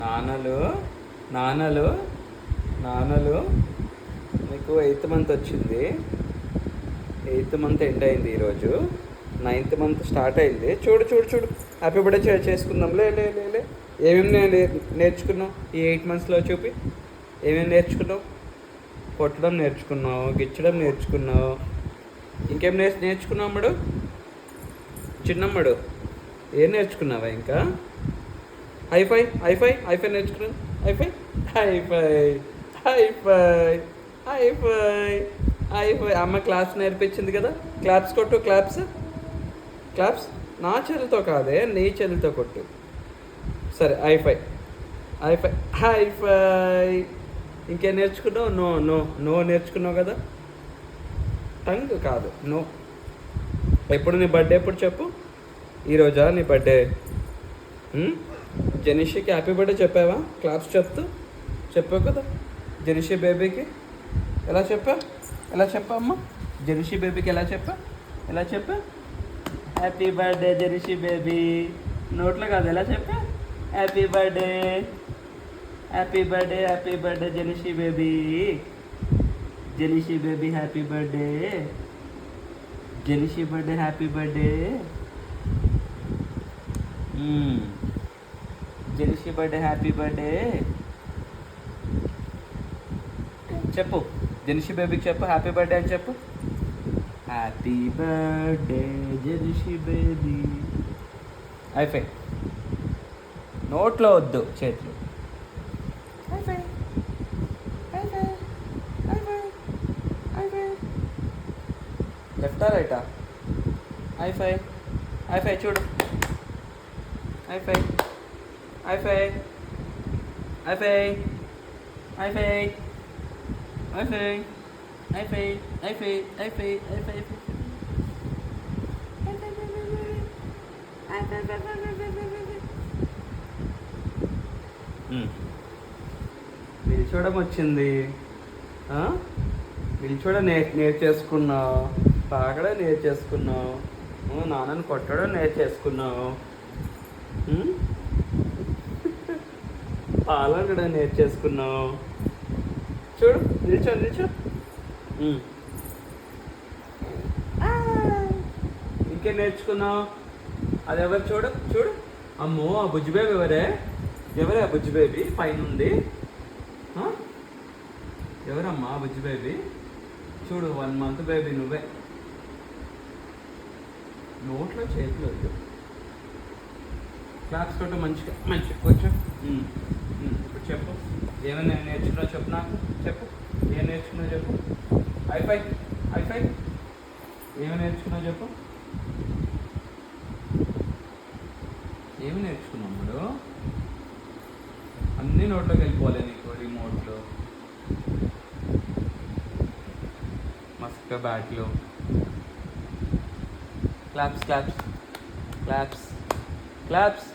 నాన్నలు నాన్నలు నాన్నలు మీకు 8th మంత్ వచ్చింది. 8th మంత్ ఎండ్ అయింది ఈరోజు. 9th మంత్ స్టార్ట్ అయింది. చూడు చూడు చూడు, హ్యాపీ బర్త్డే చేసుకుందాం. లే లే లే లే ఏమేమి నేర్చుకున్నావు ఈ 8 మంత్స్లో? చూపి, ఏమేమి నేర్చుకున్నావు? కొట్టడం నేర్చుకున్నావు, గిచ్చడం నేర్చుకున్నావు, ఇంకేం నేర్చుకున్నావు అమ్మడు? చిన్నమ్మడు ఏం నేర్చుకున్నావా ఇంకా? హైఫై హైఫై హైఫై నేర్చుకున్నాను. High five high five high five high five high five. అమ్మ క్లాప్స్ నేర్పించింది కదా, క్లాప్స్ కొట్టు. క్లాప్స్ క్లాప్స్ నా చెల్లితో కాదే, నీ చెల్లితో కొట్టు. సరే, హైఫై హైఫై హైఫై. ఇంకేం నేర్చుకున్నావు? నో నో నో నేర్చుకున్నావు కదా. టంగ్ కాదు, నో. ఎప్పుడు నీ బర్త్డే ఎప్పుడు చెప్పు? ఈరోజా నీ బర్త్డే? జెనిషికి హ్యాపీ బర్త్డే చెప్పావా? క్లాప్స్ చెప్పావు కదా జెనిషి బేబీకి. ఎలా చెప్పా అమ్మ? జెనిషి బేబీకి ఎలా చెప్పా? Happy birthday Jenishi baby. నోట్లో కాదు, ఎలా చెప్పా? Happy birthday happy birthday happy birthday Jenishi baby. Jenishi baby happy birthday. Jenishi birthday happy birthday. Jenishi birthday happy birthday చెప్పు. జెనిషి బేబీకి చెప్పు, హ్యాపీ బర్త్డే అని చెప్పు. Happy birthday Jenishi baby. అయిపోయి, నోట్లో వద్దు, చేతులు. లెఫ్టా రైటా? హైఫై హైఫై చూడు. High five high five high five high five high five high five high five high five high five. నిల్చోవడం వచ్చింది, నిల్చోవడం నేర్చేసుకున్నావు, తాగడం నేర్చేసుకున్నావు, నాన్నని కొట్టడం నేర్చేసుకున్నావు, పాలనడం నేర్చేసుకున్నావు. చూడు, నిల్చో. ఇంకేం నేర్చుకున్నావు? అది ఎవరు? చూడు. అమ్మో, ఆ బుజ్జి బేబీ ఎవరే ఆ బుజ్జి బేబీ పైన ఉంది? ఎవరమ్మా బుజ్జి బేబీ? చూడు, 1 month బేబీ నువ్వే. నోట్లో చేతులు వద్దు. క్లాప్స్ కొట్టు మంచిగా కొంచెం. ఇప్పుడు చెప్పు, ఏమైనా నేర్చుకున్నావు చెప్పు నాకు. చెప్పు, ఏం నేర్చుకున్నావు చెప్పు. హైఫై ఏమి నేర్చుకున్నావు చెప్పు. ఏమి నేర్చుకున్నావు ఇప్పుడు? అన్నీ నోట్లోకి వెళ్ళిపోలే నీకు, రిమోట్లో, మస్క బ్యాట్లో. క్లాప్స్.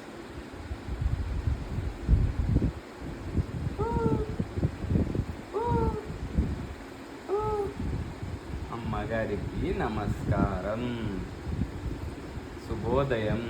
అమ్మగారికి నమస్కారం. శుభోదయం.